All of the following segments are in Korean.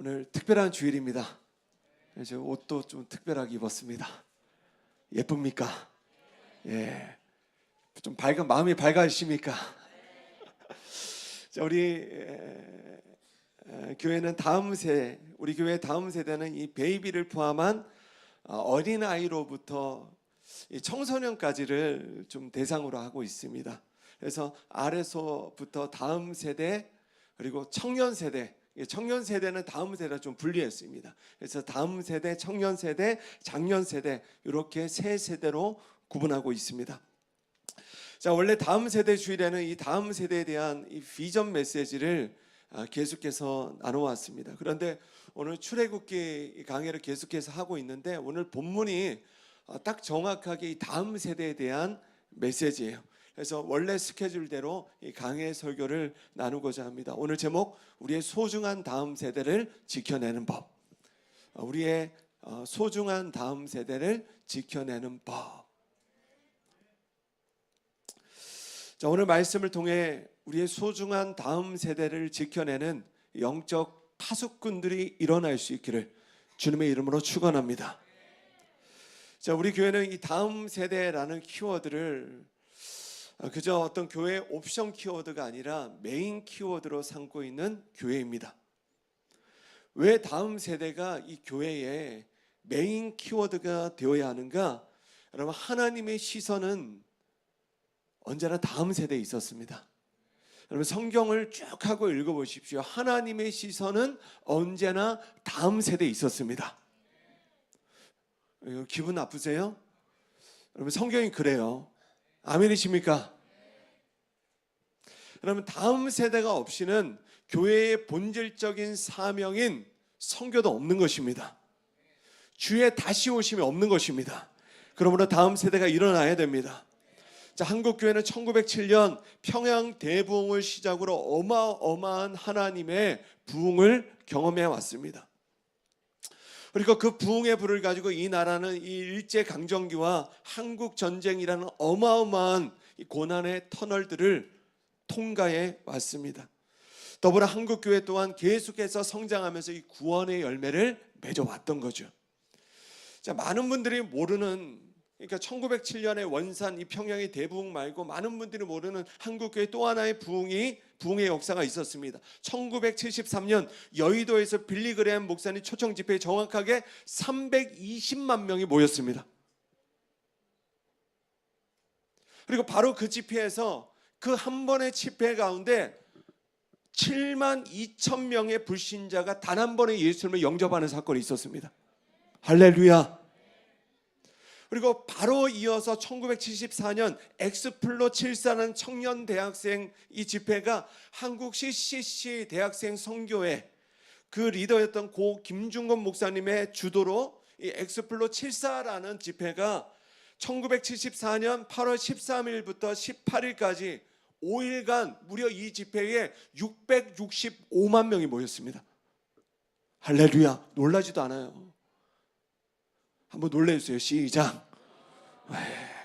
오늘 특별한 주일입니다. 그래서 옷도 좀 특별하게 입었습니다. 예쁩니까? 예, 좀 마음이 밝아지십니까? 자, 우리 교회는 우리 교회 다음 세대는 이 베이비를 포함한 어린 아이로부터 청소년까지를 좀 대상으로 하고 있습니다. 그래서 아래서부터 다음 세대 그리고 청년 세대. 청년 세대는 다음 세대와 좀 분리했습니다. 그래서 다음 세대, 청년 세대, 장년 세대 이렇게 세 세대로 구분하고 있습니다. 자, 원래 다음 세대 주일에는 이 다음 세대에 대한 이 비전 메시지를 계속해서 나눠왔습니다. 그런데 오늘 출애굽기 강해를 계속해서 하고 있는데 오늘 본문이 딱 정확하게 이 다음 세대에 대한 메시지예요. 그래서 원래 스케줄대로 이 강해 설교를 나누고자 합니다. 오늘 제목 우리의 소중한 다음 세대를 지켜내는 법. 우리의 소중한 다음 세대를 지켜내는 법. 자, 오늘 말씀을 통해 우리의 소중한 다음 세대를 지켜내는 영적 파수꾼들이 일어날 수 있기를 주님의 이름으로 축원합니다. 자, 우리 교회는 이 다음 세대라는 키워드를 그저 어떤 교회 옵션 키워드가 아니라 메인 키워드로 삼고 있는 교회입니다. 왜 다음 세대가 이 교회의 메인 키워드가 되어야 하는가? 여러분, 하나님의 시선은 언제나 다음 세대에 있었습니다. 여러분, 성경을 쭉 하고 읽어보십시오. 하나님의 시선은 언제나 다음 세대에 있었습니다. 기분 나쁘세요? 여러분, 성경이 그래요. 아멘이십니까? 그러면 다음 세대가 없이는 교회의 본질적인 사명인 선교도 없는 것입니다. 주의 다시 오심이 없는 것입니다. 그러므로 다음 세대가 일어나야 됩니다. 자, 한국교회는 1907년 평양 대부흥을 시작으로 어마어마한 하나님의 부흥을 경험해 왔습니다. 그리고 그 부흥의 불을 가지고 이 나라는 이 일제강점기와 한국전쟁이라는 어마어마한 고난의 터널들을 통과해 왔습니다. 더불어 한국교회 또한 계속해서 성장하면서 이 구원의 열매를 맺어왔던 거죠. 자, 많은 분들이 모르는, 그러니까 1907년에 원산 이 평양의 대부흥 말고 많은 분들이 모르는 한국교회 또 하나의 부흥의 역사가 있었습니다. 1973년 여의도에서 빌리그레엄 목사님 초청 집회에 정확하게 320만 명이 모였습니다. 그리고 바로 그 집회에서 그 한 번의 집회 가운데 7만 2천 명의 불신자가 단 한 번의 예수님을 영접하는 사건이 있었습니다. 할렐루야. 그리고 바로 이어서 1974년 엑스플로 74는 청년 대학생 이 집회가 한국 CCC 대학생 선교회 그 리더였던 고 김중건 목사님의 주도로 이 엑스플로 74라는 집회가 1974년 8월 13일부터 18일까지 5일간 무려 이 집회에 665만 명이 모였습니다. 할렐루야. 놀라지도 않아요. 한번 놀래주세요. 시작.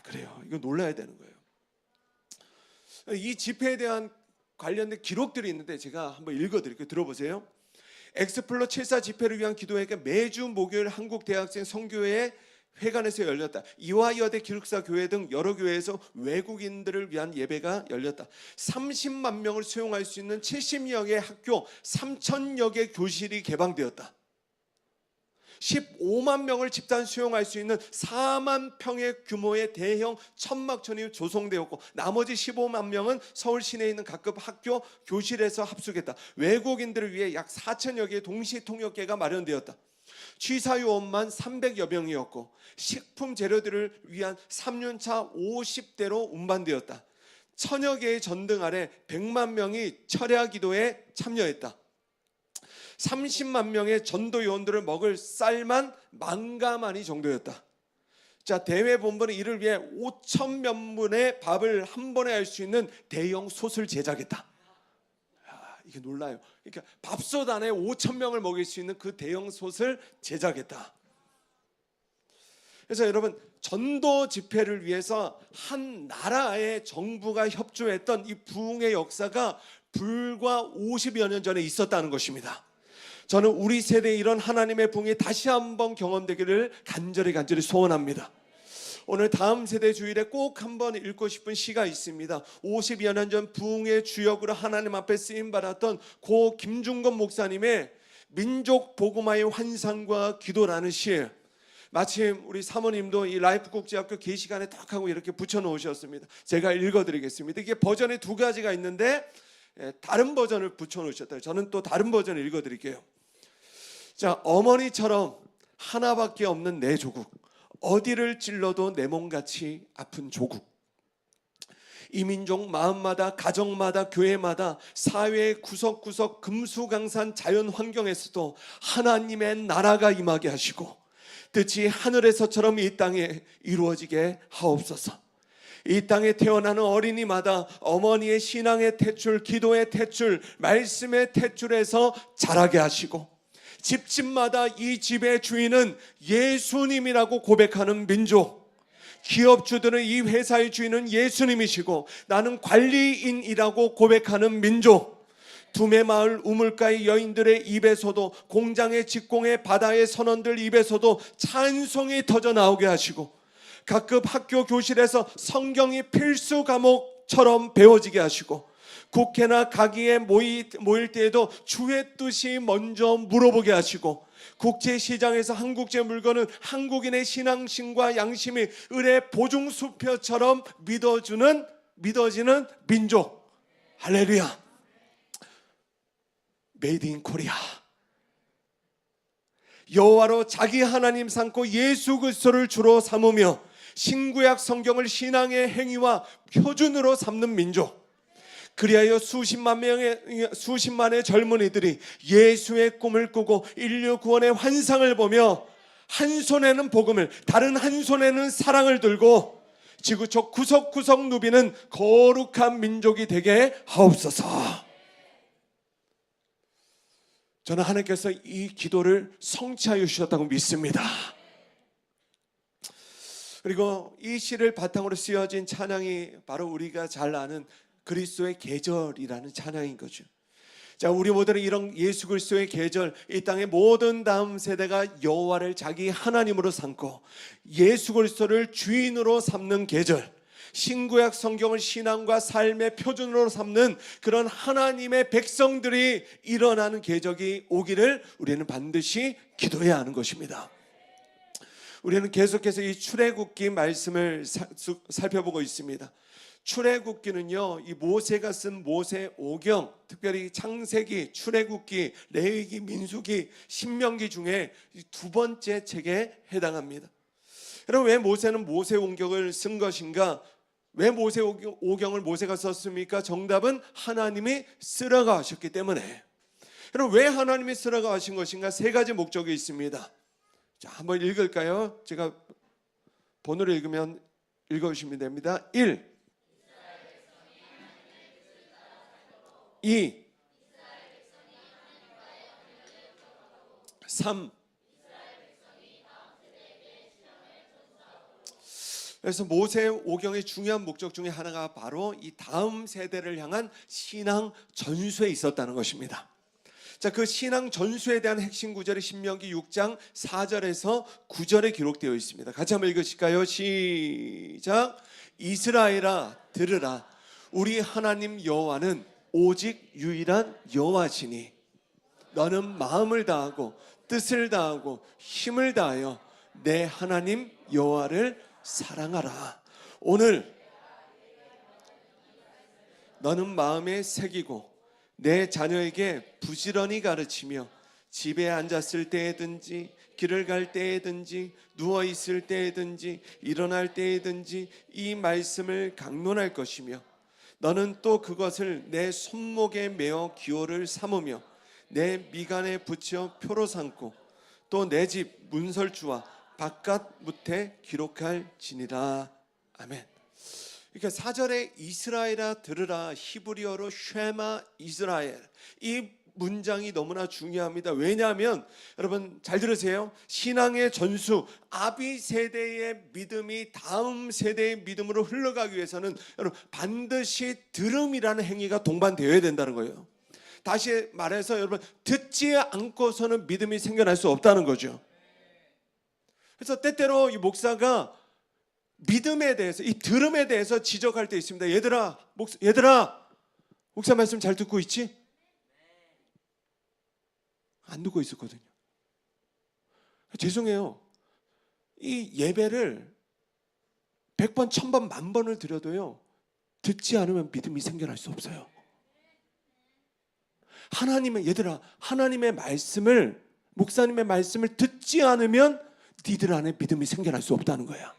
그래요. 이거 놀라야 되는 거예요. 이 집회에 대한 관련된 기록들이 있는데 제가 한번 읽어드릴게요. 들어보세요. 엑스플로 74 집회를 위한 기도회가 매주 목요일 한국 대학생 선교회 회관에서 열렸다. 이화여대 기숙사 교회 등 여러 교회에서 외국인들을 위한 예배가 열렸다. 30만 명을 수용할 수 있는 70여 개의 학교, 3,000여 개 교실이 개방되었다. 15만 명을 집단 수용할 수 있는 4만 평의 규모의 대형 천막촌이 조성되었고 나머지 15만 명은 서울 시내에 있는 각급 학교 교실에서 합숙했다. 외국인들을 위해 약 4천여 개의 동시 통역계가 마련되었다. 취사요원만 300여 명이었고 식품 재료들을 위한 3륜차 50대로 운반되었다. 1000여 개의 전등 아래 100만 명이 철야 기도에 참여했다. 30만 명의 전도 요원들을 먹을 쌀만 10,000가마니 정도였다. 자, 대회 본부는 이를 위해 5,000몇 분의 밥을 한 번에 할 수 있는 대형 솥을 제작했다. 이게 놀라요. 그러니까 밥솥 안에 5,000명을 먹일 수 있는 그 대형 솥을 제작했다. 그래서 여러분, 전도 집회를 위해서 한 나라의 정부가 협조했던 이 부흥의 역사가 불과 50여 년 전에 있었다는 것입니다. 저는 우리 세대에 이런 하나님의 부흥이 다시 한번 경험되기를 간절히 소원합니다. 오늘 다음 세대 주일에 꼭 한번 읽고 싶은 시가 있습니다. 50여 년 전 부흥의 주역으로 하나님 앞에 쓰임받았던 고 김중건 목사님의 민족 복음화의 환상과 기도라는 시예요. 마침 우리 사모님도 이 라이프 국제학교 게시간에 딱 하고 이렇게 붙여놓으셨습니다. 제가 읽어드리겠습니다. 이게 버전이 두 가지가 있는데 다른 버전을 붙여놓으셨다. 저는 또 다른 버전을 읽어드릴게요. 자, 어머니처럼 하나밖에 없는 내 조국, 어디를 찔러도 내 몸같이 아픈 조국. 이 민족 마음마다, 가정마다, 교회마다, 사회의 구석구석 금수강산 자연 환경에서도 하나님의 나라가 임하게 하시고 뜻이 하늘에서처럼 이 땅에 이루어지게 하옵소서. 이 땅에 태어나는 어린이마다 어머니의 신앙의 탯줄, 기도의 탯줄, 말씀의 탯줄에서 자라게 하시고 집집마다 이 집의 주인은 예수님이라고 고백하는 민족, 기업주들은 이 회사의 주인은 예수님이시고 나는 관리인이라고 고백하는 민족, 두메마을 우물가의 여인들의 입에서도, 공장의 직공의 바다의 선원들 입에서도 찬송이 터져 나오게 하시고 각급 학교 교실에서 성경이 필수 과목처럼 배워지게 하시고 국회나 가기에 모일 때에도 주의 뜻이 먼저 물어보게 하시고 국제시장에서 한국제 물건은 한국인의 신앙심과 양심이 을의 보증수표처럼 믿어지는 민족. 할렐루야. 메이드 인 코리아. 여호와로 자기 하나님 삼고 예수 그리스도를 주로 삼으며 신구약 성경을 신앙의 행위와 표준으로 삼는 민족. 그리하여 수십만의 젊은이들이 예수의 꿈을 꾸고 인류 구원의 환상을 보며 한 손에는 복음을, 다른 한 손에는 사랑을 들고 지구촌 구석구석 누비는 거룩한 민족이 되게 하옵소서. 저는 하나님께서 이 기도를 성취하여 주셨다고 믿습니다. 그리고 이 시를 바탕으로 쓰여진 찬양이 바로 우리가 잘 아는 그리스도의 계절이라는 찬양인 거죠. 자, 우리 모두는 이런 예수 그리스도의 계절, 이 땅의 모든 다음 세대가 여호와를 자기 하나님으로 삼고 예수 그리스도를 주인으로 삼는 계절, 신구약 성경을 신앙과 삶의 표준으로 삼는 그런 하나님의 백성들이 일어나는 계적이 오기를 우리는 반드시 기도해야 하는 것입니다. 우리는 계속해서 이 출애굽기 말씀을 살펴보고 있습니다. 출애굽기는요, 이 모세가 쓴 모세오경, 특별히 창세기, 출애굽기, 레위기, 민수기, 신명기 중에 두 번째 책에 해당합니다. 여러분, 왜 모세는 모세오경을 쓴 것인가? 왜 모세오경을 모세가 썼습니까? 정답은 하나님이 쓰라고 하셨기 때문에. 여러분, 왜 하나님이 쓰라고 하신 것인가? 세 가지 목적이 있습니다. 자, 한번 읽을까요? 제가 번호를 읽으면 읽어주시면 됩니다. 1. 2. 3. 그래서 모세오경의 중요한 목적 중에 하나가 바로 이 다음 세대를 향한 신앙 전수에 있었다는 것입니다. 자, 그 신앙 전수에 대한 핵심 구절이 신명기 6장 4절에서 9절에 기록되어 있습니다. 같이 한번 읽으실까요? 시작. 이스라엘아 들으라. 우리 하나님 여호와는 오직 유일한 여호와시니 너는 마음을 다하고 뜻을 다하고 힘을 다하여 내 하나님 여호와를 사랑하라. 오늘 너는 마음에 새기고 내 자녀에게 부지런히 가르치며 집에 앉았을 때에든지 길을 갈 때에든지 누워 있을 때에든지 일어날 때에든지 이 말씀을 강론할 것이며 너는 또 그것을 내 손목에 메어 기호를 삼으며 내 미간에 붙여 표로 삼고 또 내 집 문설주와 바깥 문에 기록할지니라. 아멘. 그러니까 4절에 이스라엘아 들으라, 히브리어로 쉐마 이스라엘, 이 문장이 너무나 중요합니다. 왜냐하면 여러분 잘 들으세요. 신앙의 전수, 아비 세대의 믿음이 다음 세대의 믿음으로 흘러가기 위해서는 여러분 반드시 들음이라는 행위가 동반되어야 된다는 거예요. 다시 말해서 여러분, 듣지 않고서는 믿음이 생겨날 수 없다는 거죠. 그래서 때때로 이 목사가 믿음에 대해서, 이 들음에 대해서 지적할 때 있습니다. 얘들아, 목사 말씀 잘 듣고 있지? 안 듣고 있었거든요. 죄송해요. 이 예배를 100번, 1000번, 10,000번을 드려도요, 듣지 않으면 믿음이 생겨날 수 없어요. 얘들아, 하나님의 말씀을, 목사님의 말씀을 듣지 않으면 니들 안에 믿음이 생겨날 수 없다는 거야.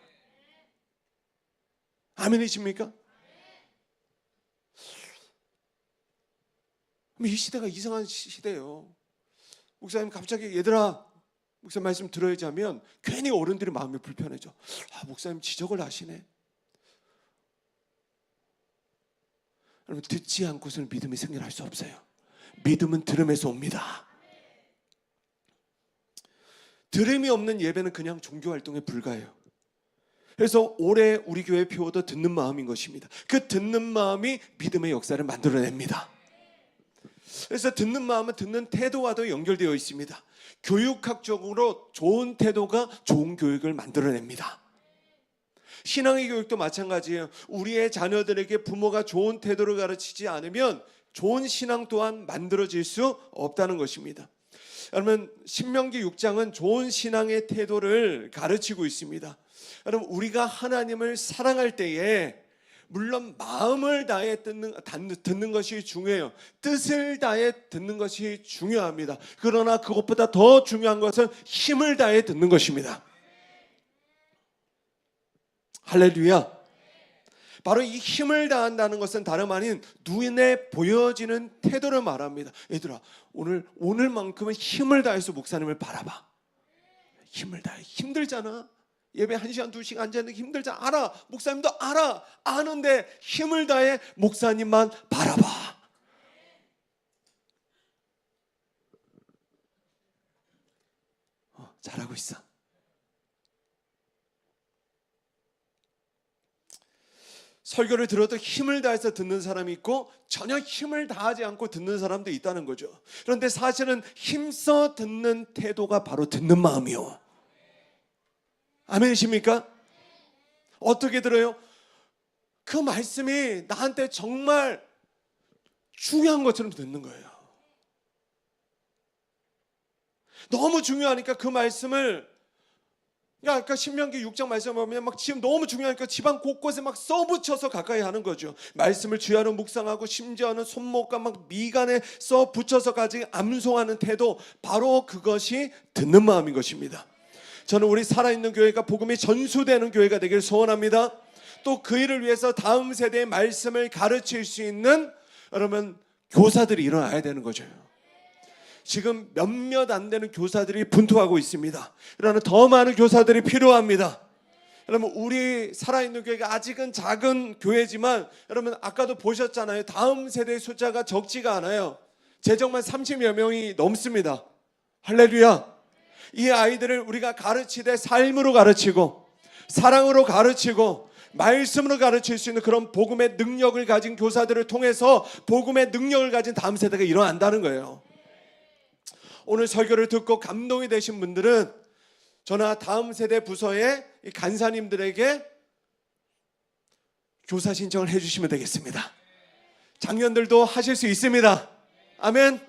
아멘이십니까? 이 시대가 이상한 시대예요. 목사님 갑자기 얘들아, 목사님 말씀 들어야지 하면 괜히 어른들의 마음이 불편해져. 목사님 지적을 하시네. 여러분, 듣지 않고서는 믿음이 생겨날 수 없어요. 믿음은 들음에서 옵니다. 들음이 없는 예배는 그냥 종교활동에 불과해요. 그래서 올해 우리 교회 표어도 듣는 마음인 것입니다. 그 듣는 마음이 믿음의 역사를 만들어냅니다. 그래서 듣는 마음은 듣는 태도와도 연결되어 있습니다. 교육학적으로 좋은 태도가 좋은 교육을 만들어냅니다. 신앙의 교육도 마찬가지예요. 우리의 자녀들에게 부모가 좋은 태도를 가르치지 않으면 좋은 신앙 또한 만들어질 수 없다는 것입니다. 여러분, 신명기 6장은 좋은 신앙의 태도를 가르치고 있습니다. 여러분, 우리가 하나님을 사랑할 때에 물론 마음을 다해 듣는 것이 중요해요. 뜻을 다해 듣는 것이 중요합니다. 그러나 그것보다 더 중요한 것은 힘을 다해 듣는 것입니다. 할렐루야. 바로 이 힘을 다한다는 것은 다름 아닌 눈에 보여지는 태도를 말합니다. 얘들아, 오늘만큼은 힘을 다해서 목사님을 바라봐. 힘을 다해. 힘들잖아. 예배 1시간 2시간 앉아있는 게 힘들잖아. 알아. 목사님도 알아. 아는데 힘을 다해 목사님만 바라봐. 잘하고 있어. 설교를 들어도 힘을 다해서 듣는 사람이 있고 전혀 힘을 다하지 않고 듣는 사람도 있다는 거죠. 그런데 사실은 힘써 듣는 태도가 바로 듣는 마음이요. 아멘이십니까? 어떻게 들어요? 그 말씀이 나한테 정말 중요한 것처럼 듣는 거예요. 너무 중요하니까 그 말씀을, 아까 신명기 6장 말씀 보면 막 지금 너무 중요하니까 집안 곳곳에 막 써붙여서 가까이 하는 거죠. 말씀을 주야로 묵상하고 심지어는 손목과 막 미간에 써붙여서까지 암송하는 태도, 바로 그것이 듣는 마음인 것입니다. 저는 우리 살아있는 교회가 복음이 전수되는 교회가 되길 소원합니다. 또 그 일을 위해서 다음 세대의 말씀을 가르칠 수 있는 여러분 교사들이 일어나야 되는 거죠. 지금 몇몇 안 되는 교사들이 분투하고 있습니다. 그러나 더 많은 교사들이 필요합니다. 여러분, 우리 살아있는 교회가 아직은 작은 교회지만 여러분 아까도 보셨잖아요. 다음 세대의 숫자가 적지가 않아요. 재정만 30여 명이 넘습니다. 할렐루야. 이 아이들을 우리가 가르치되 삶으로 가르치고 사랑으로 가르치고 말씀으로 가르칠 수 있는 그런 복음의 능력을 가진 교사들을 통해서 복음의 능력을 가진 다음 세대가 일어난다는 거예요. 오늘 설교를 듣고 감동이 되신 분들은 저나 다음 세대 부서의 간사님들에게 교사 신청을 해주시면 되겠습니다. 장년들도 하실 수 있습니다. 아멘.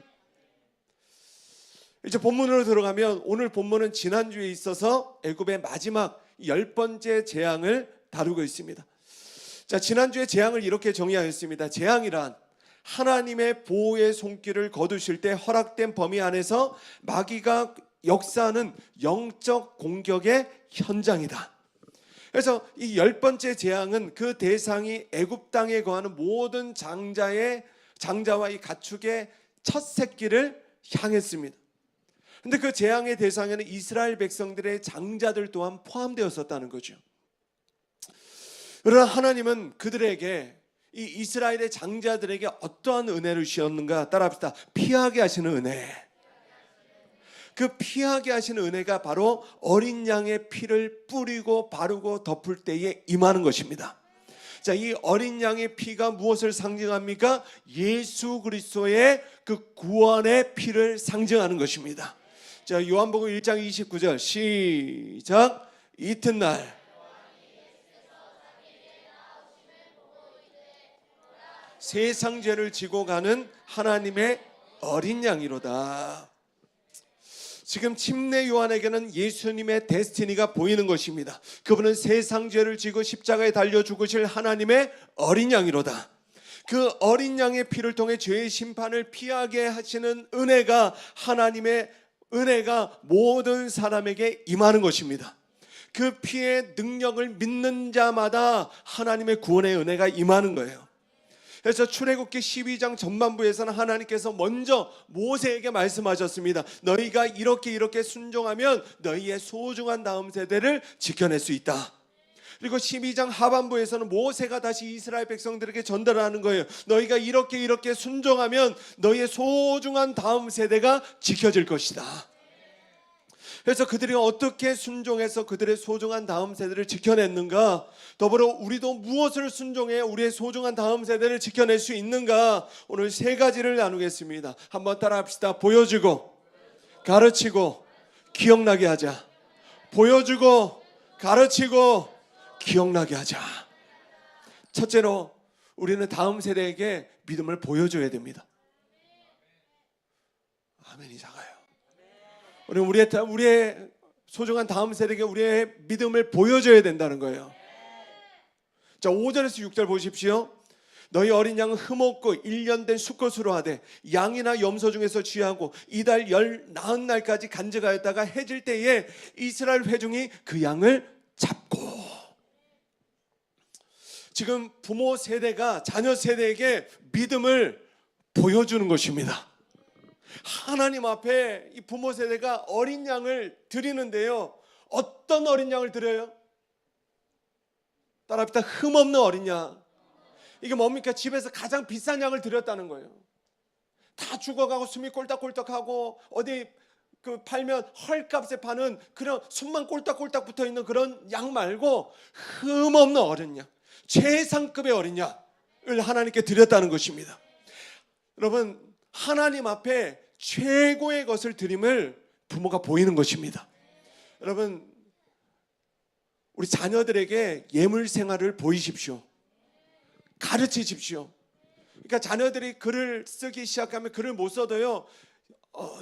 이제 본문으로 들어가면 오늘 본문은 지난주에 있어서 애굽의 마지막 10번째 재앙을 다루고 있습니다. 자, 지난주에 재앙을 이렇게 정의하였습니다. 재앙이란 하나님의 보호의 손길을 거두실 때 허락된 범위 안에서 마귀가 역사하는 영적 공격의 현장이다. 그래서 이 10번째 재앙은 그 대상이 애굽 땅에 거하는 모든 장자와 이 가축의 첫 새끼를 향했습니다. 근데 그 재앙의 대상에는 이스라엘 백성들의 장자들 또한 포함되었었다는 거죠. 그러나 하나님은 그들에게, 이 이스라엘의 장자들에게 어떠한 은혜를 주셨는가? 따라합시다. 피하게 하시는 은혜. 그 피하게 하시는 은혜가 바로 어린 양의 피를 뿌리고 바르고 덮을 때에 임하는 것입니다. 자, 이 어린 양의 피가 무엇을 상징합니까? 예수 그리스도의 그 구원의 피를 상징하는 것입니다. 자, 요한복음 1장 29절 시작. 이튿날 세상 죄를 지고 가는 하나님의 어린 양이로다. 지금 침례 요한에게는 예수님의 데스티니가 보이는 것입니다. 그분은 세상 죄를 지고 십자가에 달려 죽으실 하나님의 어린 양이로다. 그 어린 양의 피를 통해 죄의 심판을 피하게 하시는 은혜가, 하나님의 은혜가 모든 사람에게 임하는 것입니다. 그 피의 능력을 믿는 자마다 하나님의 구원의 은혜가 임하는 거예요. 그래서 출애굽기 12장 전반부에서는 하나님께서 먼저 모세에게 말씀하셨습니다. 너희가 이렇게 순종하면 너희의 소중한 다음 세대를 지켜낼 수 있다. 그리고 12장 하반부에서는 모세가 다시 이스라엘 백성들에게 전달하는 거예요. 너희가 이렇게 순종하면 너희의 소중한 다음 세대가 지켜질 것이다. 그래서 그들이 어떻게 순종해서 그들의 소중한 다음 세대를 지켜냈는가, 더불어 우리도 무엇을 순종해 우리의 소중한 다음 세대를 지켜낼 수 있는가, 오늘 세 가지를 나누겠습니다. 한번 따라합시다. 보여주고, 가르치고, 기억나게 하자. 보여주고, 가르치고, 기억나게 하자. 첫째로 우리는 다음 세대에게 믿음을 보여줘야 됩니다. 아멘이 작아요. 우리의 소중한 다음 세대에게 우리의 믿음을 보여줘야 된다는 거예요. 자, 5절에서 6절 보십시오. 너희 어린 양은 흠없고 1년 된 수컷으로 하되 양이나 염소 중에서 취하고 이달 열 나흔 날까지 간직하였다가 해질 때에 이스라엘 회중이 그 양을 잡고. 지금 부모 세대가 자녀 세대에게 믿음을 보여주는 것입니다. 하나님 앞에 이 부모 세대가 어린 양을 드리는데요, 어떤 어린 양을 드려요? 따라합시다. 흠없는 어린 양. 이게 뭡니까? 집에서 가장 비싼 양을 드렸다는 거예요. 다 죽어가고 숨이 꼴딱꼴딱하고 어디 그 팔면 헐값에 파는 그런 숨만 꼴딱꼴딱 붙어있는 그런 양 말고 흠없는 어린 양, 최상급의 어린 양을 하나님께 드렸다는 것입니다. 여러분, 하나님 앞에 최고의 것을 드림을 부모가 보이는 것입니다. 여러분, 우리 자녀들에게 예물 생활을 보이십시오. 가르치십시오. 그러니까 자녀들이 글을 쓰기 시작하면 글을 못 써도요,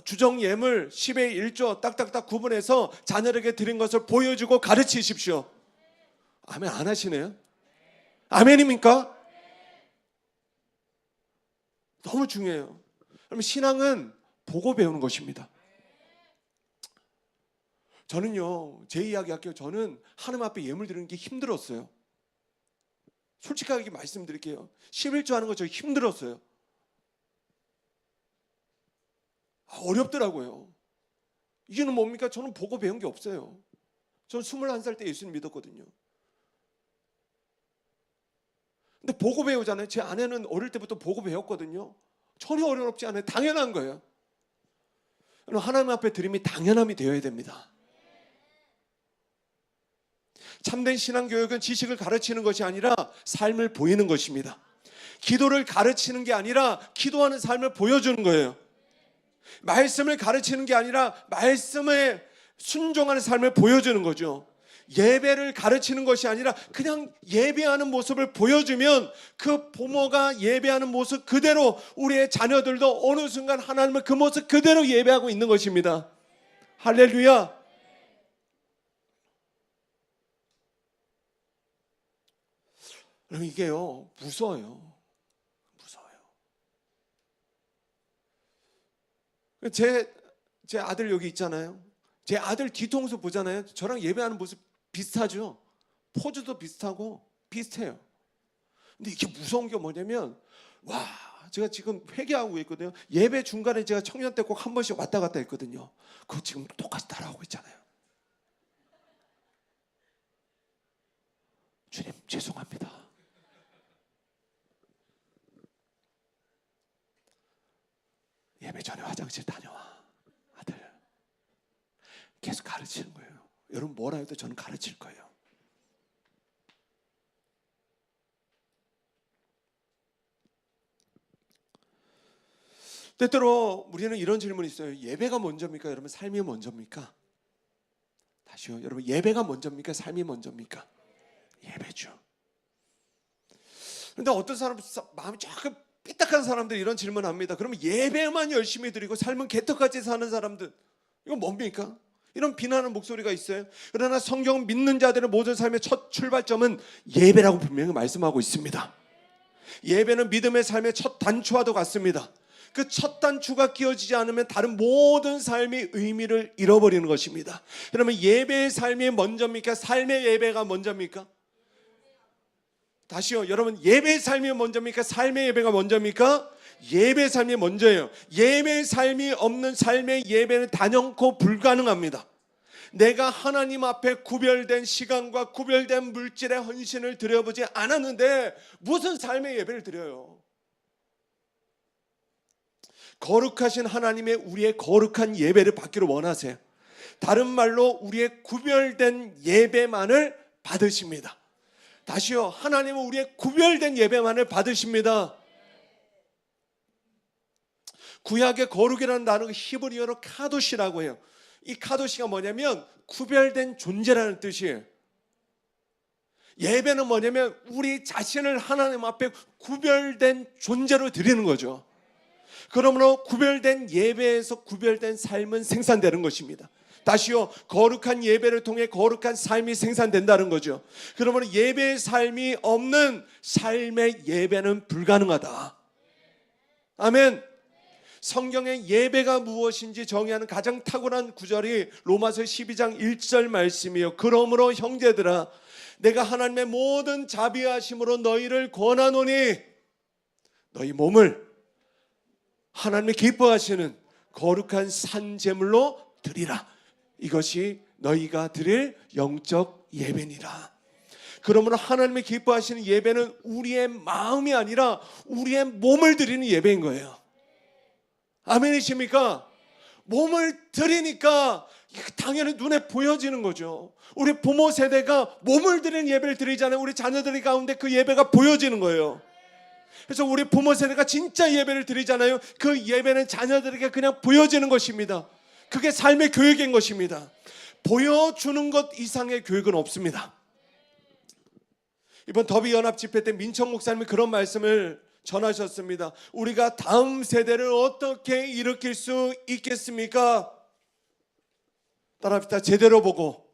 주정 예물 10의 1조 딱딱딱 구분해서 자녀에게 드린 것을 보여주고 가르치십시오. 아멘 안 하시네요? 아멘입니까? 너무 중요해요. 그럼 신앙은 보고 배우는 것입니다. 저는요, 제 이야기 할게요. 저는 하나님 앞에 예물 드리는 게 힘들었어요. 솔직하게 말씀드릴게요. 11조 하는 거 저 힘들었어요. 어렵더라고요. 이게는 뭡니까? 저는 보고 배운 게 없어요. 저는 21살 때 예수님 믿었거든요. 근데 보고 배우잖아요. 제 아내는 어릴 때부터 보고 배웠거든요. 전혀 어렵지 않아요. 당연한 거예요. 하나님 앞에 드림이 당연함이 되어야 됩니다. 참된 신앙교육은 지식을 가르치는 것이 아니라 삶을 보이는 것입니다. 기도를 가르치는 게 아니라 기도하는 삶을 보여주는 거예요. 말씀을 가르치는 게 아니라 말씀에 순종하는 삶을 보여주는 거죠. 예배를 가르치는 것이 아니라 그냥 예배하는 모습을 보여주면 그 부모가 예배하는 모습 그대로 우리의 자녀들도 어느 순간 하나님을 그 모습 그대로 예배하고 있는 것입니다. 할렐루야. 여러분, 이게요 무서워요. 제 아들 여기 있잖아요. 제 아들 뒤통수 보잖아요. 저랑 예배하는 모습 비슷하죠. 포즈도 비슷하고 비슷해요. 근데 이게 무서운 게 뭐냐면, 와, 제가 지금 회개하고 있거든요. 예배 중간에 제가 청년 때 꼭 한 번씩 왔다 갔다 했거든요. 그거 지금 똑같이 따라하고 있잖아요. 주님 죄송합니다. 예배 전에 화장실 다녀와. 아들. 계속 가르치는 거예요. 여러분 뭐라 해도 저는 가르칠 거예요. 때때로 우리는 이런 질문이 있어요. 예배가 먼저입니까? 여러분 삶이 먼저입니까? 다시요. 여러분 예배가 먼저입니까? 삶이 먼저입니까? 예배죠. 그런데 어떤 사람 마음이 조금 삐딱한 사람들이 이런 질문합니다. 그러면 예배만 열심히 드리고 삶은 개떡같이 사는 사람들 이건 뭡니까? 이런 비난하는 목소리가 있어요. 그러나 성경 믿는 자들의 모든 삶의 첫 출발점은 예배라고 분명히 말씀하고 있습니다. 예배는 믿음의 삶의 첫 단추와도 같습니다. 그 첫 단추가 끼워지지 않으면 다른 모든 삶이 의미를 잃어버리는 것입니다. 그러면 예배의 삶이 먼저입니까? 삶의 예배가 먼저입니까? 다시요. 여러분 예배의 삶이 먼저입니까? 삶의 예배가 먼저입니까? 예배의 삶이 먼저예요. 예배의 삶이 없는 삶의 예배는 단연코 불가능합니다. 내가 하나님 앞에 구별된 시간과 구별된 물질의 헌신을 드려보지 않았는데 무슨 삶의 예배를 드려요? 거룩하신 하나님의 우리의 거룩한 예배를 받기를 원하세요. 다른 말로 우리의 구별된 예배만을 받으십니다. 다시요. 하나님은 우리의 구별된 예배만을 받으십니다. 구약의 거룩이라는 단어가 히브리어로 카도시라고 해요. 이 카도시가 뭐냐면 구별된 존재라는 뜻이에요. 예배는 뭐냐면 우리 자신을 하나님 앞에 구별된 존재로 드리는 거죠. 그러므로 구별된 예배에서 구별된 삶은 생산되는 것입니다. 다시요. 거룩한 예배를 통해 거룩한 삶이 생산된다는 거죠. 그러므로 예배의 삶이 없는 삶의 예배는 불가능하다. 아멘. 성경의 예배가 무엇인지 정의하는 가장 탁월한 구절이 로마서 12장 1절 말씀이에요. 그러므로 형제들아 내가 하나님의 모든 자비하심으로 너희를 권하노니 너희 몸을 하나님의 기뻐하시는 거룩한 산 제물로 드리라. 이것이 너희가 드릴 영적 예배니라. 그러므로 하나님의 기뻐하시는 예배는 우리의 마음이 아니라 우리의 몸을 드리는 예배인 거예요. 아멘이십니까? 몸을 드리니까 당연히 눈에 보여지는 거죠. 우리 부모 세대가 몸을 드리는 예배를 드리잖아요. 우리 자녀들 가운데 그 예배가 보여지는 거예요. 그래서 우리 부모 세대가 진짜 예배를 드리잖아요. 그 예배는 자녀들에게 그냥 보여지는 것입니다. 그게 삶의 교육인 것입니다. 보여주는 것 이상의 교육은 없습니다. 이번 더비 연합 집회 때 민청 목사님이 그런 말씀을 전하셨습니다. 우리가 다음 세대를 어떻게 일으킬 수 있겠습니까? 따라합시다. 제대로 보고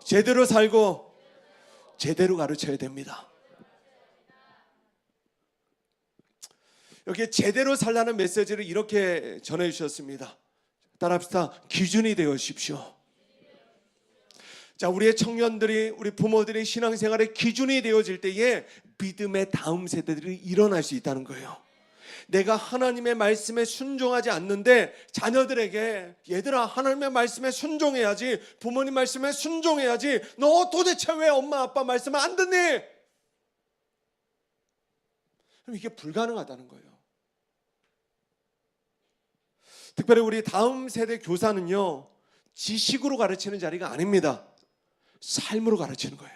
제대로 살고 제대로 가르쳐야 됩니다. 여기에 제대로 살라는 메시지를 이렇게 전해 주셨습니다. 따라합시다. 기준이 되어십시오. 자, 우리의 청년들이 우리 부모들이 신앙생활의 기준이 되어질 때에 믿음의 다음 세대들이 일어날 수 있다는 거예요. 내가 하나님의 말씀에 순종하지 않는데 자녀들에게 얘들아 하나님의 말씀에 순종해야지, 부모님 말씀에 순종해야지, 너 도대체 왜 엄마 아빠 말씀을 안 듣니? 그럼 이게 불가능하다는 거예요. 특별히 우리 다음 세대 교사는요, 지식으로 가르치는 자리가 아닙니다. 삶으로 가르치는 거예요.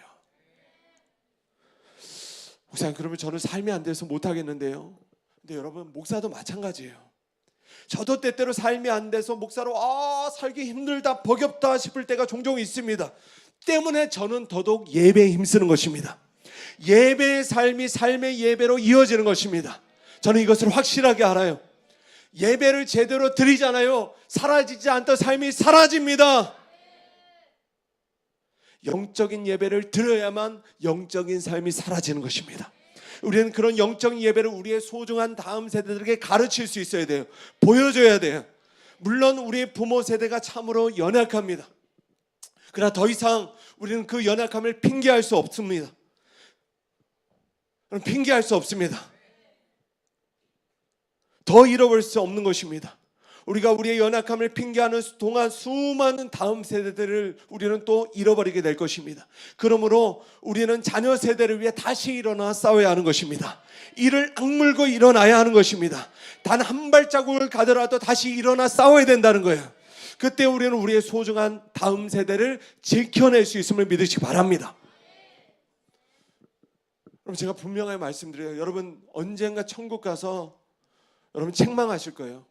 목사님, 그러면 저는 삶이 안 돼서 못 하겠는데요. 근데 여러분, 목사도 마찬가지예요. 저도 때때로 삶이 안 돼서 목사로 살기 힘들다, 버겁다 싶을 때가 종종 있습니다. 때문에 저는 더더욱 예배에 힘쓰는 것입니다. 예배의 삶이 삶의 예배로 이어지는 것입니다. 저는 이것을 확실하게 알아요. 예배를 제대로 드리잖아요. 사라지지 않던 삶이 사라집니다. 영적인 예배를 드려야만 영적인 삶이 사라지는 것입니다. 우리는 그런 영적인 예배를 우리의 소중한 다음 세대들에게 가르칠 수 있어야 돼요. 보여줘야 돼요. 물론 우리 부모 세대가 참으로 연약합니다. 그러나 더 이상 우리는 그 연약함을 핑계할 수 없습니다. 핑계할 수 없습니다. 더 잃어버릴 수 없는 것입니다. 우리가 우리의 연약함을 핑계하는 동안 수많은 다음 세대들을 우리는 또 잃어버리게 될 것입니다. 그러므로 우리는 자녀 세대를 위해 다시 일어나 싸워야 하는 것입니다. 이를 악물고 일어나야 하는 것입니다. 단 한 발자국을 가더라도 다시 일어나 싸워야 된다는 거예요. 그때 우리는 우리의 소중한 다음 세대를 지켜낼 수 있음을 믿으시기 바랍니다. 그럼 제가 분명하게 말씀드려요. 여러분, 언젠가 천국 가서 여러분 책망하실 거예요.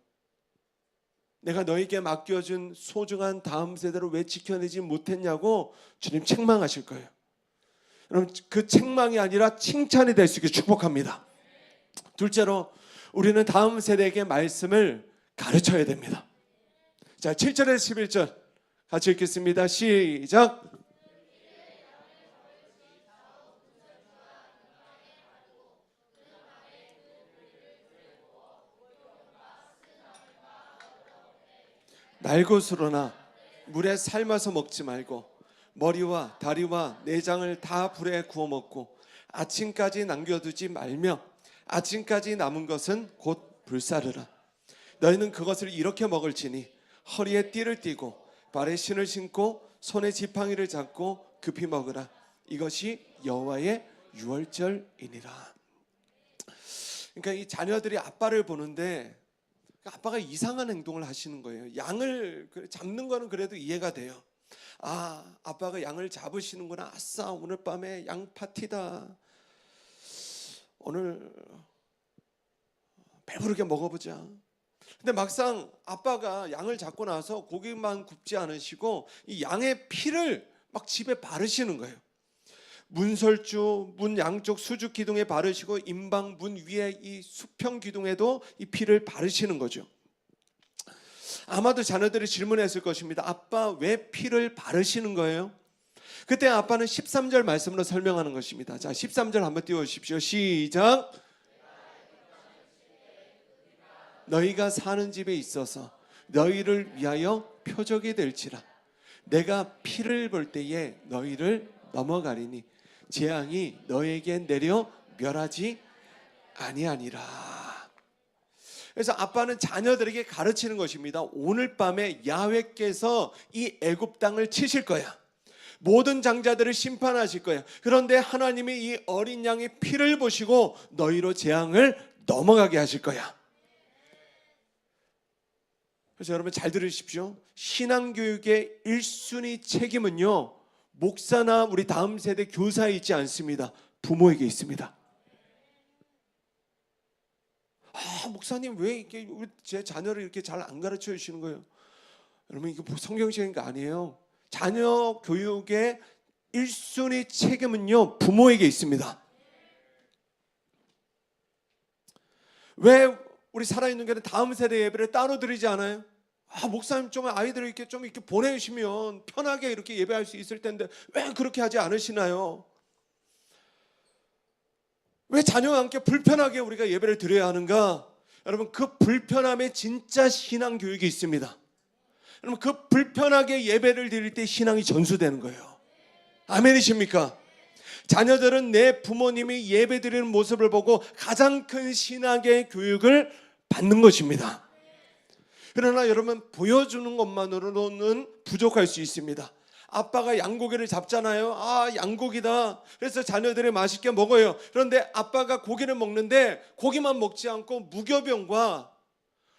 내가 너에게 맡겨준 소중한 다음 세대를 왜 지켜내지 못했냐고 주님 책망하실 거예요. 여러분 그 책망이 아니라 칭찬이 될 수 있게 축복합니다. 둘째로 우리는 다음 세대에게 말씀을 가르쳐야 됩니다. 자, 7절에서 11절 같이 읽겠습니다. 시작. 날것으로나 물에 삶아서 먹지 말고 머리와 다리와 내장을 다 불에 구워 먹고 아침까지 남겨두지 말며 아침까지 남은 것은 곧 불사르라. 너희는 그것을 이렇게 먹을지니 허리에 띠를 띠고 발에 신을 신고 손에 지팡이를 잡고 급히 먹으라. 이것이 여호와의 유월절이니라. 그러니까 이 자녀들이 아빠를 보는데 아빠가 이상한 행동을 하시는 거예요. 양을 잡는 거는 그래도 이해가 돼요. 아, 아빠가 양을 잡으시는구나. 아싸, 오늘 밤에 양 파티다. 오늘 배부르게 먹어보자. 근데 막상 아빠가 양을 잡고 나서 고기만 굽지 않으시고 이 양의 피를 막 집에 바르시는 거예요. 문설주, 문 양쪽 수주 기둥에 바르시고 임방 문 위에 이 수평 기둥에도 이 피를 바르시는 거죠. 아마도 자녀들이 질문했을 것입니다. 아빠 왜 피를 바르시는 거예요? 그때 아빠는 13절 말씀으로 설명하는 것입니다. 자, 13절 한번 띄워주십시오. 시작. 너희가 사는 집에 있어서 너희를 위하여 표적이 될지라. 내가 피를 볼 때에 너희를 넘어가리니 재앙이 너에게 내려 멸하지 아니하니라. 그래서 아빠는 자녀들에게 가르치는 것입니다. 오늘 밤에 야훼께서 이 애굽 땅을 치실 거야. 모든 장자들을 심판하실 거야. 그런데 하나님이 이 어린 양의 피를 보시고 너희로 재앙을 넘어가게 하실 거야. 그래서 여러분 잘 들으십시오. 신앙교육의 1순위 책임은요, 목사나 우리 다음 세대 교사에 있지 않습니다. 부모에게 있습니다. 아, 목사님 왜 이렇게 제 자녀를 이렇게 잘 안 가르쳐 주시는 거예요? 여러분 이거 성경적인 거 아니에요. 자녀 교육의 1순위 책임은요, 부모에게 있습니다. 왜 우리 살아있는 교회는 다음 세대 예배를 따로 드리지 않아요? 아, 목사님 좀 아이들을 이렇게 보내주시면 편하게 이렇게 예배할 수 있을 텐데 왜 그렇게 하지 않으시나요? 왜 자녀와 함께 불편하게 우리가 예배를 드려야 하는가? 여러분 그 불편함에 진짜 신앙 교육이 있습니다. 여러분 그 불편하게 예배를 드릴 때 신앙이 전수되는 거예요. 아멘이십니까? 자녀들은 내 부모님이 예배 드리는 모습을 보고 가장 큰 신앙의 교육을 받는 것입니다. 그러나 여러분 보여주는 것만으로는 부족할 수 있습니다. 아빠가 양고기를 잡잖아요. 아, 양고기다. 그래서 자녀들이 맛있게 먹어요. 그런데 아빠가 고기를 먹는데 고기만 먹지 않고 무교병과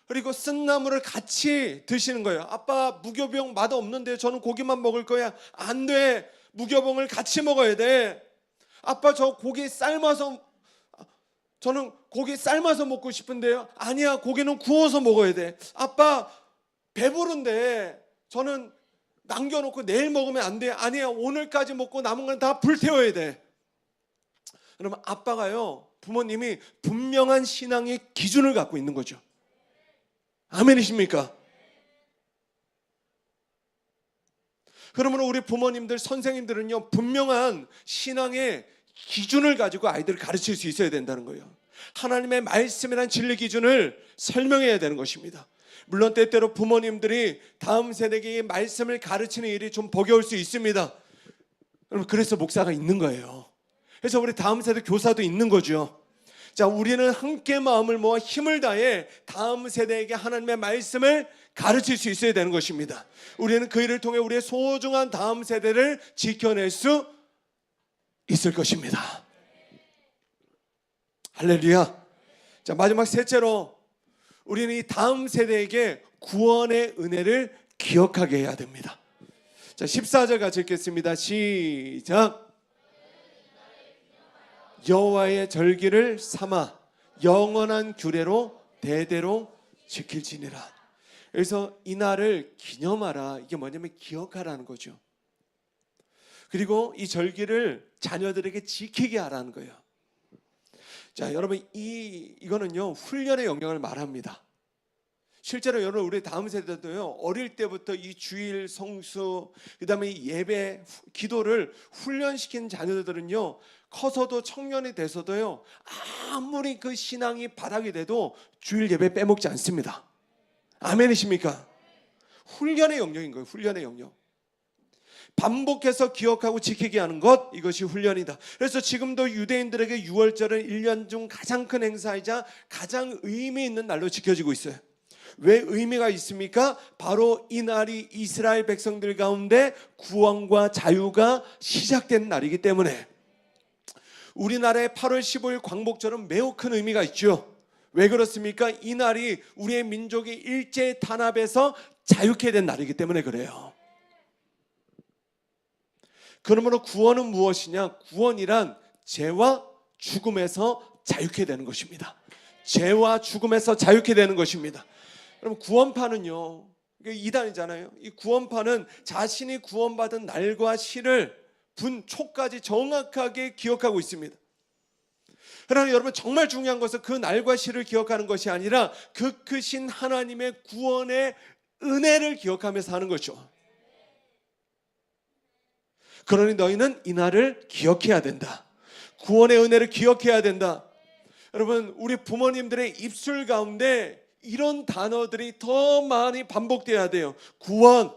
그리고 쓴나물을 같이 드시는 거예요. 아빠 무교병 맛없는데 저는 고기만 먹을 거야. 안 돼. 무교병을 같이 먹어야 돼. 아빠 저 고기 삶아서 저는 고기 삶아서 먹고 싶은데요. 아니야, 고기는 구워서 먹어야 돼. 아빠 배부른데 저는 남겨놓고 내일 먹으면 안 돼. 아니야, 오늘까지 먹고 남은 건 다 불태워야 돼. 그러면 아빠가요, 부모님이 분명한 신앙의 기준을 갖고 있는 거죠. 아멘이십니까? 그러면 우리 부모님들, 선생님들은요, 분명한 신앙의 기준을 가지고 아이들을 가르칠 수 있어야 된다는 거예요. 하나님의 말씀이란 진리 기준을 설명해야 되는 것입니다. 물론 때때로 부모님들이 다음 세대에게 말씀을 가르치는 일이 좀 버거울 수 있습니다. 그래서 목사가 있는 거예요. 그래서 우리 다음 세대 교사도 있는 거죠. 자, 우리는 함께 마음을 모아 힘을 다해 다음 세대에게 하나님의 말씀을 가르칠 수 있어야 되는 것입니다. 우리는 그 일을 통해 우리의 소중한 다음 세대를 지켜낼 수 있을 것입니다. 할렐루야. 자, 마지막 셋째로 우리는 이 다음 세대에게 구원의 은혜를 기억하게 해야 됩니다. 자, 14절 같이 읽겠습니다. 시작. 여호와의 절기를 삼아 영원한 규례로 대대로 지킬지니라. 그래서 이 날을 기념하라. 이게 뭐냐면 기억하라는 거죠. 그리고 이 절기를 자녀들에게 지키게 하라는 거예요. 자, 여러분 이거는요 훈련의 영역을 말합니다. 실제로 여러분 우리 다음 세대도요 어릴 때부터 이 주일 성수 그다음에 이 예배 기도를 훈련시킨 자녀들은요 커서도 청년이 돼서도요 아무리 그 신앙이 바닥이 돼도 주일 예배 빼먹지 않습니다. 아멘이십니까? 훈련의 영역인 거예요. 훈련의 영역. 반복해서 기억하고 지키게 하는 것, 이것이 훈련이다. 그래서 지금도 유대인들에게 유월절은 1년 중 가장 큰 행사이자 가장 의미 있는 날로 지켜지고 있어요. 왜 의미가 있습니까? 바로 이 날이 이스라엘 백성들 가운데 구원과 자유가 시작된 날이기 때문에. 우리나라의 8월 15일 광복절은 매우 큰 의미가 있죠. 왜 그렇습니까? 이 날이 우리의 민족이 일제 탄압에서 자유케 된 날이기 때문에 그래요. 그러므로 구원은 무엇이냐? 구원이란 죄와 죽음에서 자유케 되는 것입니다. 죄와 죽음에서 자유케 되는 것입니다. 여러분 구원파는요 이게 이단이잖아요. 이 구원파는 자신이 구원받은 날과 시를 분초까지 정확하게 기억하고 있습니다. 그러나 여러분 정말 중요한 것은 그 날과 시를 기억하는 것이 아니라 그 크신 하나님의 구원의 은혜를 기억하면서 하는 거죠. 그러니 너희는 이 날을 기억해야 된다. 구원의 은혜를 기억해야 된다. 여러분 우리 부모님들의 입술 가운데 이런 단어들이 더 많이 반복돼야 돼요. 구원,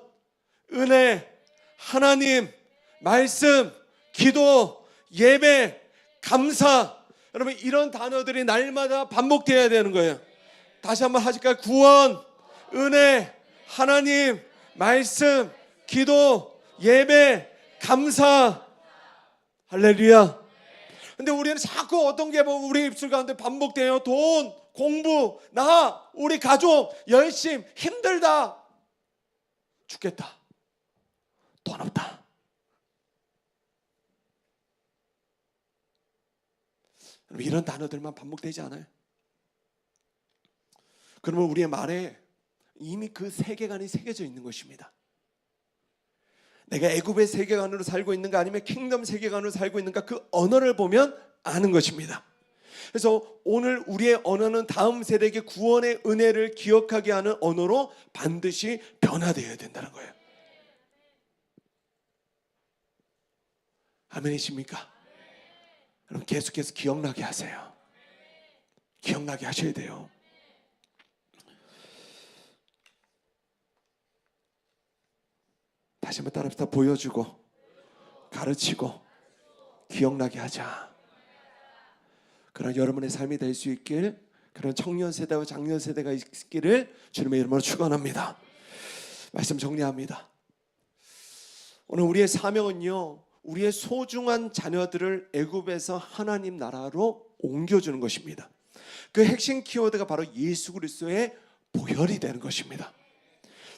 은혜, 하나님, 말씀, 기도, 예배, 감사. 여러분 이런 단어들이 날마다 반복돼야 되는 거예요. 다시 한번 하실까요? 구원, 은혜, 하나님, 말씀, 기도, 예배, 감사. 할렐루야. 근데 우리는 자꾸 어떤 게 우리 입술 가운데 반복돼요. 돈, 공부, 나, 우리 가족, 열심, 힘들다, 죽겠다, 돈 없다. 이런 단어들만 반복되지 않아요? 그러면 우리의 말에 이미 그 세계관이 새겨져 있는 것입니다. 내가 애굽의 세계관으로 살고 있는가 아니면 킹덤 세계관으로 살고 있는가 그 언어를 보면 아는 것입니다. 그래서 오늘 우리의 언어는 다음 세대에게 구원의 은혜를 기억하게 하는 언어로 반드시 변화되어야 된다는 거예요. 아멘이십니까? 여러분 계속해서 기억나게 하세요. 기억나게 하셔야 돼요. 다시 한번 따라합시다. 보여주고 가르치고 기억나게 하자. 그런 여러분의 삶이 될 수 있길, 그런 청년 세대와 장년 세대가 있기를 주님의 이름으로 축원합니다. 말씀 정리합니다. 오늘 우리의 사명은요, 우리의 소중한 자녀들을 애굽에서 하나님 나라로 옮겨주는 것입니다. 그 핵심 키워드가 바로 예수 그리스도의 보혈이 되는 것입니다.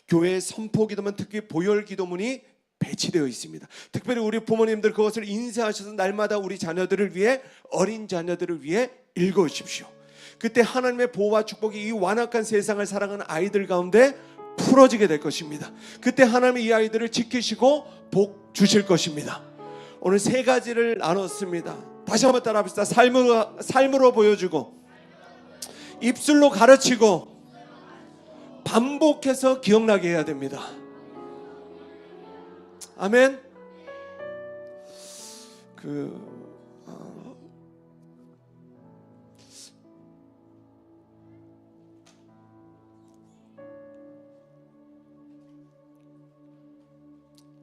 교회의 선포 기도문, 특히 보혈 기도문이 배치되어 있습니다. 특별히 우리 부모님들 그것을 인쇄하셔서 날마다 우리 자녀들을 위해, 어린 자녀들을 위해 읽어주십시오. 그때 하나님의 보호와 축복이 이 완악한 세상을 살아가는 아이들 가운데 풀어지게 될 것입니다. 그때 하나님이 이 아이들을 지키시고 복 주실 것입니다. 오늘 세 가지를 나눴습니다. 다시 한번 따라합시다. 삶으로 보여주고, 입술로 가르치고, 반복해서 기억나게 해야 됩니다. 아멘.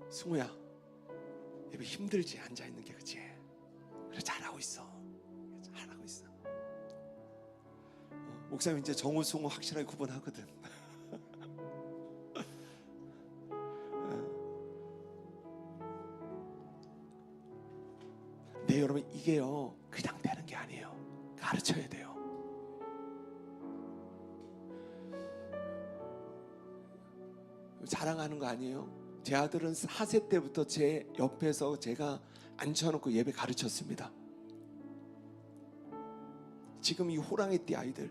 승우야, 예배 힘들지? 앉아 있는 게, 그치? 그래, 잘하고 있어. 잘하고 있어. 목사님 이제 정우, 승우 확실하게 구분하거든. 네, 여러분 이게요 그냥 되는 게 아니에요. 가르쳐야 돼요. 자랑하는 거 아니에요. 제 아들은 4세 때부터 제 옆에서 제가 앉혀놓고 예배 가르쳤습니다. 지금 이 호랑이띠 아이들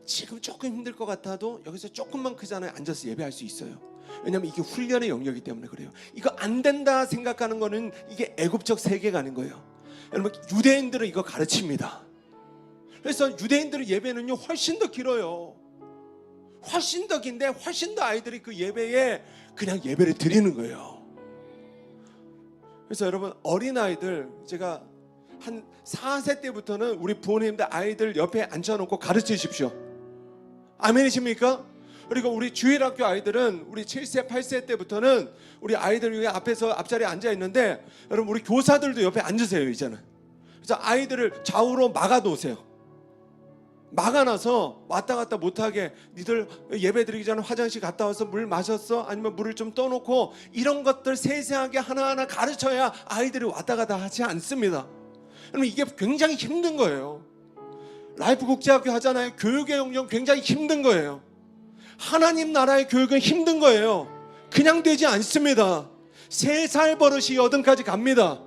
지금 조금 힘들 것 같아도 여기서 조금만 크잖아요. 앉아서 예배할 수 있어요. 왜냐하면 이게 훈련의 영역이기 때문에 그래요. 이거 안 된다 생각하는 거는 이게 애굽적 세계관인 거예요. 여러분, 유대인들은 이거 가르칩니다. 그래서 유대인들의 예배는요 훨씬 더 길어요. 훨씬 더 긴데 훨씬 더 아이들이 그 예배에 그냥 예배를 드리는 거예요. 그래서 여러분, 어린아이들, 제가 한 4세 때부터는 우리 부모님들 아이들 옆에 앉혀놓고 가르치십시오. 아멘이십니까? 그리고 우리 주일학교 아이들은 우리 7세 8세 때부터는 우리 아이들 위에 앞에서 앞자리에 앉아 있는데, 여러분 우리 교사들도 옆에 앉으세요 이제는. 그래서 아이들을 좌우로 막아 놓으세요. 막아놔서 왔다 갔다 못하게, 니들 예배 드리기 전에 화장실 갔다 와서 물 마셨어? 아니면 물을 좀 떠놓고, 이런 것들 세세하게 하나하나 가르쳐야 아이들이 왔다 갔다 하지 않습니다. 여러분, 이게 굉장히 힘든 거예요. 라이프 국제학교 하잖아요. 교육의 영역 굉장히 힘든 거예요. 하나님 나라의 교육은 힘든 거예요. 그냥 되지 않습니다. 3살 버릇이 80까지 갑니다.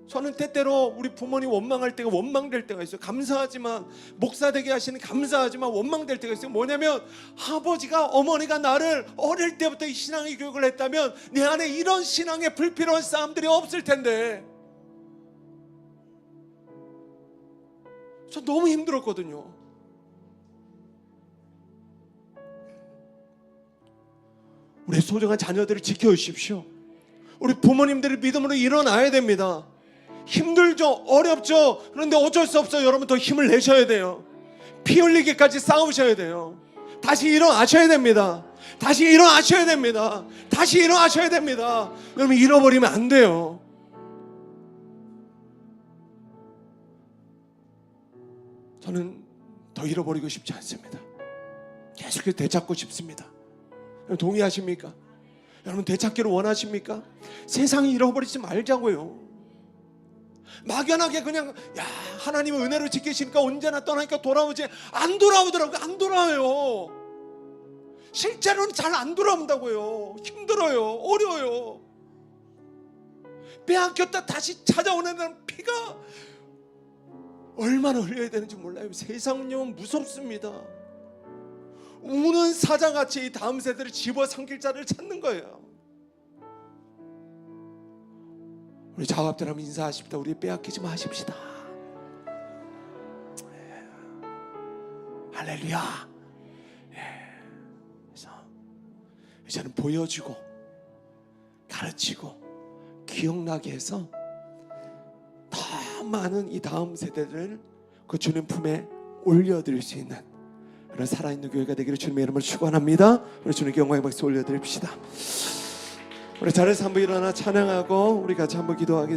저는 때때로 우리 부모님 원망할 때가, 원망될 때가 있어요. 감사하지만, 목사 되게 하시는 감사하지만 원망될 때가 있어요. 뭐냐면, 아버지가, 어머니가 나를 어릴 때부터 이 신앙의 교육을 했다면 내 안에 이런 신앙의 불필요한 싸움들이 없을 텐데. 저 너무 힘들었거든요. 우리 소중한 자녀들을 지켜주십시오. 우리 부모님들이 믿음으로 일어나야 됩니다. 힘들죠, 어렵죠. 그런데 어쩔 수 없어요. 여러분, 더 힘을 내셔야 돼요. 피 흘리기까지 싸우셔야 돼요. 다시 일어나셔야 됩니다. 다시 일어나셔야 됩니다. 다시 일어나셔야 됩니다. 여러분, 잃어버리면 안 돼요. 저는 더 잃어버리고 싶지 않습니다. 계속해서 되찾고 싶습니다. 여러분, 동의하십니까? 여러분, 되찾기를 원하십니까? 세상이 잃어버리지 말자고요. 막연하게 그냥, 야, 하나님은 은혜로 지키시니까 언제나 떠나니까 돌아오지. 안 돌아오더라고요. 안 돌아와요. 실제로는 잘 안 돌아온다고요. 힘들어요. 어려워요. 빼앗겼다 다시 찾아오는 피가 얼마나 흘려야 되는지 몰라요. 세상 운명은 무섭습니다. 우는 사자같이 이 다음 세대를 집어삼킬 자를 찾는 거예요. 우리 작업들 한번 인사하십시다. 우리 빼앗기지 마십시다. 할렐루야. 그래서 이제는 보여주고 가르치고 기억나게 해서 더 많은 이 다음 세대를 그 주님 품에 올려드릴 수 있는 그런 살아있는 교회가 되기를 주님의 이름으로 축원합니다. 우리 주님께 영광의 박수 올려드립시다. 우리 자리에서 한번 일어나 찬양하고 우리 같이 한번 기도하겠습니다.